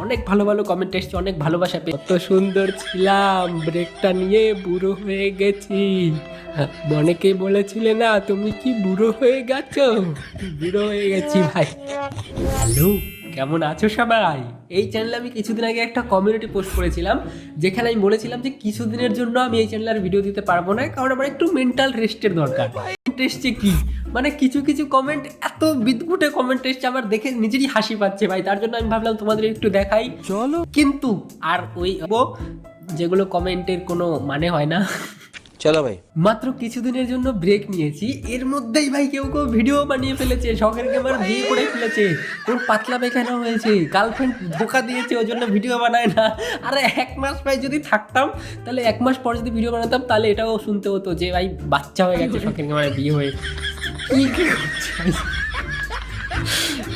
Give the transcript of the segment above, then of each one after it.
অনেক ভালো ভালো কমেন্ট এসছে, অনেক ভালোবাসা পেয়ে। কত সুন্দর ছিলাম, ব্রেকটা নিয়ে বুড়ো হয়ে গেছি। অনেকেই বলেছিলে না তুমি কি বুড়ো হয়ে গেছো, বুড়ো হয়ে গেছি ভাই। হ্যালো, কেমন আছো সবাই? এই চ্যানেলে আমি কিছুদিন আগে একটা কমিউনিটি পোস্ট করেছিলাম, যেখানে আমি বলেছিলাম যে কিছুদিনের জন্য আমি এই চ্যানেলে আর ভিডিও দিতে পারবো না, কারণ আমার একটু মেন্টাল রেস্টের দরকার। এসছে কি মানে কিছু কিছু কমেন্ট, এত বিদঘুটে কমেন্ট এসছে, আমার দেখে নিজেরই হাসি পাচ্ছে ভাই। তার জন্য আমি ভাবলাম তোমাদের একটু দেখাই। চলো, কিন্তু আর ওই যেগুলো কমেন্টের কোনো মানে হয় না। চলো ভাই, মাত্র কিছুদিনের জন্য ব্রেক নিয়েছি, এর মধ্যেই ভাই কেউ কেউ ভিডিও বানিয়ে ফেলেছে, শখের গেমার বিয়ে করে ফেলেছে, কোন পাতলা পায়খানা হয়েছে, গার্লফ্রেন্ড ধোকা দিয়েছে, ওই জন্য ভিডিও বানায় না। আরে 1 মাস ভাই যদি থাকতাম, তাহলে 1 মাস পর যদি ভিডিও বানাতাম, তাহলে এটাও শুনতে হতো যে ভাই বাচ্চা হয়ে গেছে, শখের গেমার বিয়ে হয়ে কি করছে।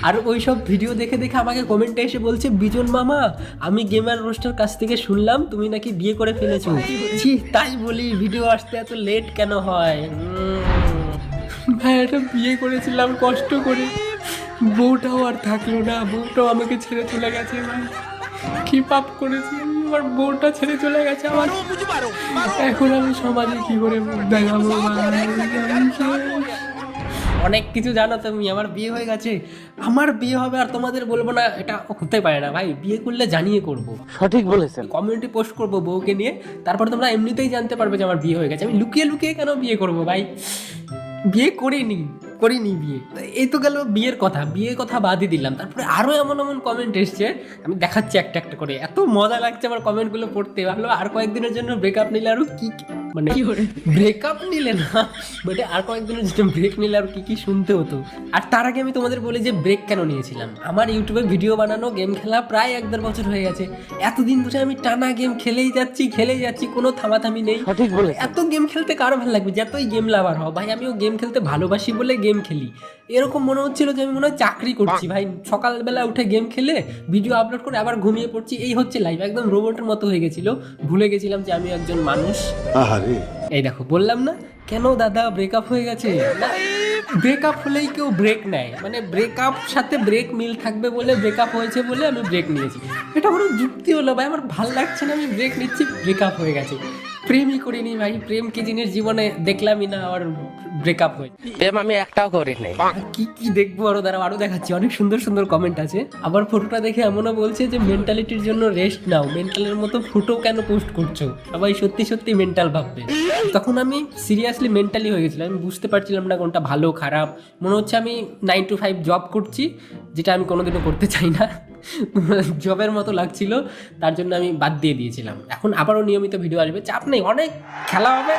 আর ওই সব ভিডিও দেখে দেখে আমাকে কমেন্টে এসে বলছে, বিজন মামা আমি গেমার রোস্টার কাছ থেকে শুনলাম তুমি নাকি বিয়ে করে ফেলেছো। জি তাই বলি, ভিডিও আসতে এত লেট কেন হয়? ভাই এটা বিয়ে করেছিলাম কষ্ট করে, বউটাও আর থাকলো না, বউটাও আমাকে ছেড়ে চলে গেছে। ভাই কি পাপ করেছি, আমার বউটা ছেড়ে চলে গেছে আমার, এখন আমি সমাজে কি করে মুখ দেখাবো? অনেক কিছু জানো তুমি, আমার বিয়ে হয়ে গেছে, আমার বিয়ে হবে আর তোমাদের বলবো না, এটা হতে পারে না ভাই। বিয়ে করলে জানিয়ে করব, সঠিক বলেছেন। কমিউনিটি পোস্ট করব বউকে নিয়ে, তারপর তোমরা এমনিতেই জানতে পারবে যে আমার বিয়ে হয়ে গেছে। আমি লুকিয়ে লুকিয়ে কেন বিয়ে করব ভাই? বিয়ে করিনি বিয়ে। এই তো গেল বিয়ের কথা, বিয়ের কথা বাদই দিলাম। তারপরে আরও এমন এমন কমেন্ট এসছে, আমি দেখাচ্ছি একটা একটা করে, এত মজা লাগছে আমার কমেন্টগুলো পড়তে। ভাবলো আর কয়েকদিনের জন্য ব্রেকআপ নিলে আরও কি মানে ব্রেকআপ নিলে না, বাট আর কয়েকদিনের জন্য ব্রেক নিলে আর কি শুনতে হতো। আর তার আগে আমি তোমাদের বলি যে ব্রেক কেন নিয়েছিলাম। আমার ইউটিউবে ভিডিও বানানো, গেম খেলা প্রায় 1-1.5 বছর হয়ে গেছে। এতদিন ধরে আমি টানা গেম খেলেই যাচ্ছি, কোনো থামাথামি নেই। সঠিক বলেছেন। এত গেম খেলতে কারো ভালো লাগবে? যতই গেম লাভার হও ভাই, আমিও গেম খেলতে ভালোবাসি বলে গেম খেলি। এরকম মনে হচ্ছিল যে আমি মনে হয় চাকরি করছি ভাই, সকালবেলা উঠে গেম খেলে ভিডিও আপলোড করে আবার ঘুমিয়ে পড়ছি, এই হচ্ছে লাইফ। একদম রোবটের মতো হয়ে গেছিল, ভুলে গেছিলাম যে আমি একজন মানুষ। এই দেখো বললাম না, কেন দাদা ব্রেকআপ হয়ে গেছে? ব্রেকআপ হলেই কেউ ব্রেক নেয়, মানে ব্রেকআপ সাথে ব্রেক মিল থাকবে বলে ব্রেকআপ হয়েছে বলে আমি ব্রেক নিয়েছি, এটা কোনো যুক্তি হলো ভাই? আমার ভাল লাগছে না, আমি ব্রেক নিচ্ছি, ব্রেকআপ হয়ে গেছে। প্রেমই করিনি ভাই, প্রেম কি জিনিস জীবনে দেখলামই না, আর ব্রেকআপ হয়ে। প্রেম আমি একটাও করি নাই। কি কি দেখবো আরো, দাঁড়াও আরো দেখাচ্ছি, অনেক সুন্দর সুন্দর কমেন্ট আছে। আবার ফটোটা দেখে এমনও বলছে যে মেন্টালিটির জন্য রেস্ট নাও, মেন্টালের মতো ফটো কেন পোস্ট করছো, সবাই সত্যি সত্যি মেন্টাল ভাববে। তখন আমি সিরিয়াসলি মেন্টালি হয়ে গেছিলাম, আমি বুঝতে পারছিলাম না কোনটা ভালো খারাপ। মনে হচ্ছে আমি 9 to 5 জব করছি, যেটা আমি কোনোদিনও করতে চাই না, জবের মতো লাগছিল। তার জন্য আমি বাদ দিয়ে দিয়েছিলাম। এখন আবারও নিয়মিত ভিডিও আসবে, চাপ নেই, অনেক খেলা হবে।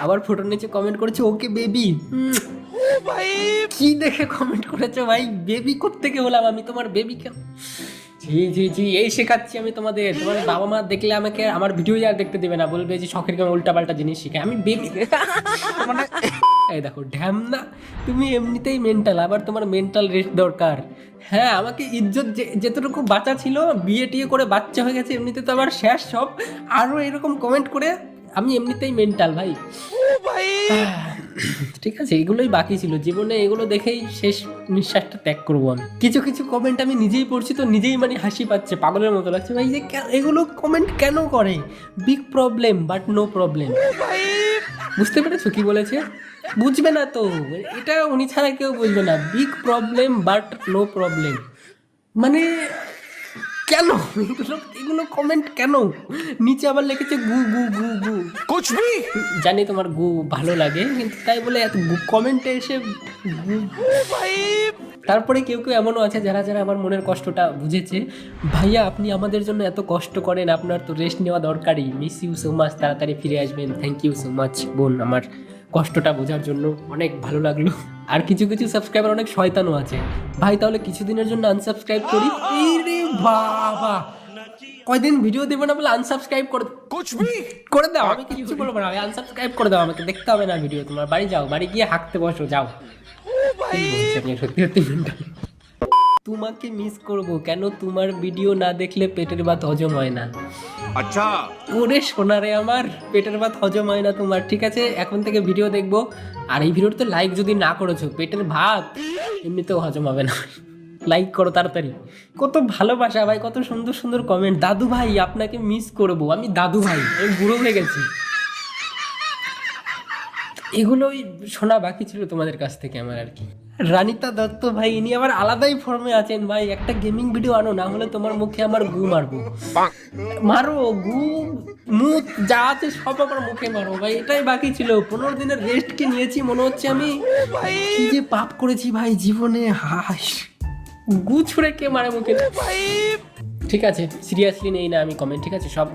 আবার ফটোর নিচে কমেন্ট করেছে ওকে বেবি। কি দেখে কমেন্ট করেছো ভাই? বেবি কোত্থেকে হলাম আমি তোমার বেবি? কেন? জি এই শেখাচ্ছি আমি তোমাদের। তোমার বাবা মা দেখলে আমাকে আমার ভিডিও আর দেখতে দেবে না, বলবে যে শখের কেমন উল্টাপাল্টা জিনিস শিখে। আমি বেবি এই দেখো ঢ্যাম না, তুমি এমনিতেই মেন্টাল, আবার তোমার মেন্টাল রেস্ট দরকার। হ্যাঁ, আমাকে ইজ্জত যেতটুকু বাঁচা ছিল, বিয়ে টিয়ে করে বাচ্চা হয়ে গেছে, এমনিতে তো আবার শেষ সব। আরও এরকম কমেন্ট করে, আমি এমনিতেই মেন্টাল ভাই। ঠিক আছে, এগুলোই বাকি ছিল জীবনে, এগুলো দেখেই শেষ নিঃশ্বাসটা ত্যাগ করবো আমি। কিছু কিছু কমেন্ট আমি নিজেই পড়ছি তো নিজেই মানে হাসি পাচ্ছে, পাগলের মতো লাগছে ভাই যে এগুলো কমেন্ট কেন করে। Big problem but no problem. বুঝতে পেরেছো কি বলেছে? বুঝবে না তো, এটা উনি ছাড়া কেউ বুঝবে না। Big problem but no problem মানে কেন এগুলো কমেন্ট কেন? নিচে আবার লিখেছে গু গু গু গু। কুছবি জানি তোমার গু ভালো লাগে, কিন্তু তাই বলে এত কমেন্টে এসে তারপরে কেউ কেউ এমনও আছে যারা যারা আমার মনের কষ্টটা বুঝেছে। ভাইয়া আপনি আমাদের জন্য এত কষ্ট করেন, আপনার তো রেস্ট নেওয়া দরকারই। মিস ইউ সো মাচ, তাড়াতাড়ি ফিরে আসবেন। থ্যাংক ইউ সো মাচ বোন, আমার কষ্টটা বোঝার জন্য, অনেক ভালো লাগলো। আর কিছু কিছু সাবস্ক্রাইবার অনেক শয়তানও আছে ভাই, তাহলে কিছুদিনের জন্য আনসাবস্ক্রাইব করি। এই রে বাবা, কয়দিন ভিডিও দেবো না বলে আনসাবস্ক্রাইব করে দাও। আমি কিছু বলবো না, আনসাবস্ক্রাইব করে দাও, আমাকে দেখতে হবে না ভিডিও। তোমার বাড়ি যাও, বাড়ি গিয়ে হাঁকতে বসো, যাও। সত্যি সত্যি মেন্টাল। তোমাকে মিস করব কেন, তোমার ভিডিও না দেখলে পেটের ভাত হজম হয় না। আচ্ছা ওরে সোনারে আমার, পেটের ভাত হজম হয় না তোমার, ঠিক আছে? এখন থেকে ভিডিও দেখবো, আর এই ভিডিওতে লাইক যদি না করেছো, পেটের ভাত এমনিতেও হজম হবে না। লাইক করো তাড়াতাড়ি। কত ভালোবাসা ভাই, কত সুন্দর সুন্দর কমেন্ট। দাদু ভাই আপনাকে মিস করব, আমি দাদু ভাই, আমি বুড়ো হয়ে গেছি। এগুলোই শোনা বাকি ছিল তোমাদের কাছ থেকে আমার আর কি। রানিতা দত্ত ভাই, ইনি আবার আলাদাই ফর্মে আছেন ভাই। একটা গেমিং ভিডিও আনো, না হলে তোমার মুখে আমার গু মারবো। মারো গু, মুখ যা আছে সব আমার মুখে মারো ভাই। এটাই বাকি ছিল। 15 দিনের রেস্ট কি নিয়েছি, মনে হচ্ছে আমি কি যে পাপ করেছি ভাই জীবনে। হাস গু ছুঁড়ে কে মারে মুখে। ঠিক আছে, সিরিয়াসলি নেই না আমি কমেন্ট, ঠিক আছে? সব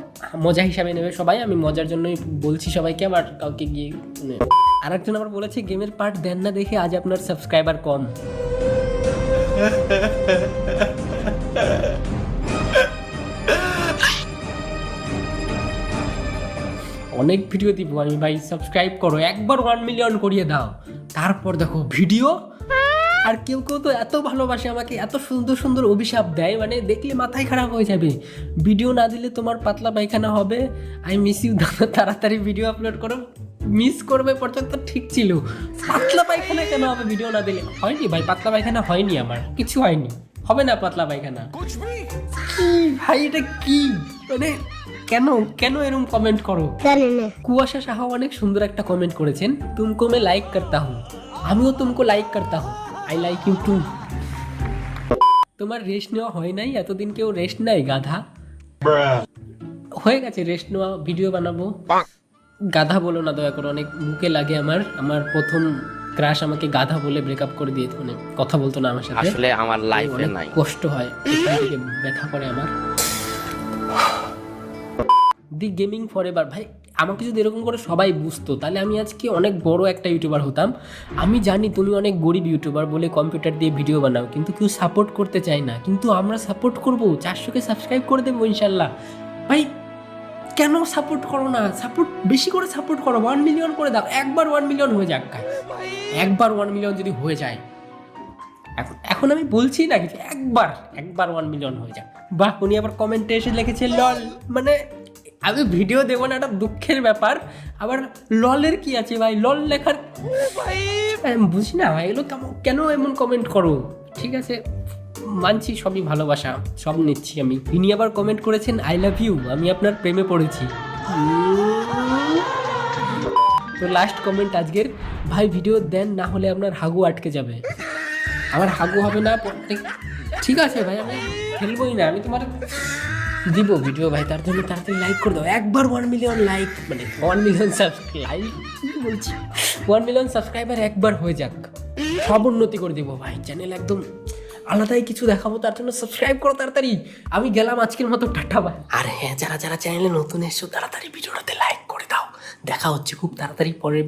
মজা হিসাবে নেবে সবাই, আমি মজার জন্যই বলছি সবাইকে। আবার কাউকে গিয়ে আরেকজন আবার বলেছে গেমের পার্ট দেন না দেখে আজ আপনার সাবস্ক্রাইবার কম। অনেক ভিডিও দিব আমি ভাই, সাবস্ক্রাইব করো একবার, 1 মিলিয়ন করিয়ে দাও, তারপর দেখো ভিডিও। আর কেউ কেউ তো এত ভালোবাসে আমাকে, এত সুন্দর সুন্দর অভিশাপ দেয়, মানে দেখলে মাথায় খারাপ হয়ে যাবে। ভিডিও না দিলে তোমার পাতলা পায়খানা হবে, আই মিস ইউ দাদা, তাড়াতাড়ি ভিডিও আপলোড করো। মিস করবে পর্যন্ত ঠিক ছিল, পাতলা পায়খানা কেন হবে ভিডিও না দিলে? হয়নি ভাই, পাতলা পায়খানা হয়নি, আমার কিছু হয়নি, হবে না পাতলা পায়খানা। কি ভাই এটা কি, মানে কেন কেন এরকম কমেন্ট করো? কুয়াশা সাহা অনেক সুন্দর একটা কমেন্ট করেছেন, তুমকো মে লাইক করতা হুঁ, আমিও তুমকো লাইক করতা হুঁ, আই লাইক ইউ টু। তোমার রেস্ট নেওয়া হয় নাই এতদিন? কেউ রেস্ট নেয় গাধা? হয়ে গেছে রেস্ট নেওয়া, ভিডিও বানাবো। গাধা বলো না দয়া করে, অনেক মুখে লাগে আমার। আমার প্রথম ক্রাশ আমাকে গাধা বলে ব্রেকআপ করে দিয়ে, মানে কথা বলতো না আমার সাথে। আসলে আমার লাইফে অনেক নাই। কষ্ট হয়, এখান থেকে ব্যথা করে আমার। দি গেমিং ফরএভার ভাই, আমাকে যদি এরকম করে সবাই বুঝতো তাহলে আমি আজকে অনেক বড় একটা ইউটিউবার হতাম। আমি জানি তুমি অনেক গরিব ইউটিউবার বলে কম্পিউটার দিয়ে ভিডিও বানাও, কিন্তু কেউ সাপোর্ট করতে চায় না। কিন্তু আমরা সাপোর্ট করবো, 400কে সাবস্ক্রাইব করে দেবো ইনশাল্লাহ। ভাই কেন সাপোর্ট করো না? সাপোর্ট বেশি করে সাপোর্ট করো, 1 মিলিয়ন করে দাও। একবার 1 মিলিয়ন হয়ে যাক, একবার 1 মিলিয়ন যদি হয়ে যায়, এখন আমি বলছি না কিছু, একবার 1 মিলিয়ন হয়ে যাক। বাহ, উনি আবার কমেন্টে এসে লিখেছে লল, মানে আমি ভিডিও দেবো না, একটা দুঃখের ব্যাপার। আবার ললের কি আছে ভাই, লল লেখার আমি বুঝি না ভাই, এগুলো কেন এমন কমেন্ট করো? ঠিক আছে মানছি, সবই ভালোবাসা, সব নিচ্ছি আমি। ইনি আবার কমেন্ট করেছেন আই লাভ ইউ, আমি আপনার প্রেমে পড়েছি। তো লাস্ট কমেন্ট আজকের, ভাই ভিডিও দেন না হলে আপনার হাগু আটকে যাবে। আমার হাগু হবে না, ঠিক আছে ভাই, আমি খেলবোই না, আমি তোমার দিব ভিডিও ভাই। তার জন্য তাড়াতাড়ি লাইক করে দাও, একবার 1 মিলিয়ন লাইক, মানে 1 মিলিয়ন সাবস্ক্রাইব বলছি, 1 মিলিয়ন সাবস্ক্রাইবার একবার হয়ে যাক, সব উন্নতি করে দেবো ভাই। চ্যানেল একদম আলাদাই কিছু দেখাবো, তার জন্য সাবস্ক্রাইব করো তাড়াতাড়ি। আমি গেলাম আজকের মতো, টাটা ভাই। আর হ্যাঁ, যারা যারা চ্যানেলে নতুন এসছো তাড়াতাড়ি ভিডিওটাতে লাইক করে দাও। দেখা হচ্ছে খুব তাড়াতাড়ি পরের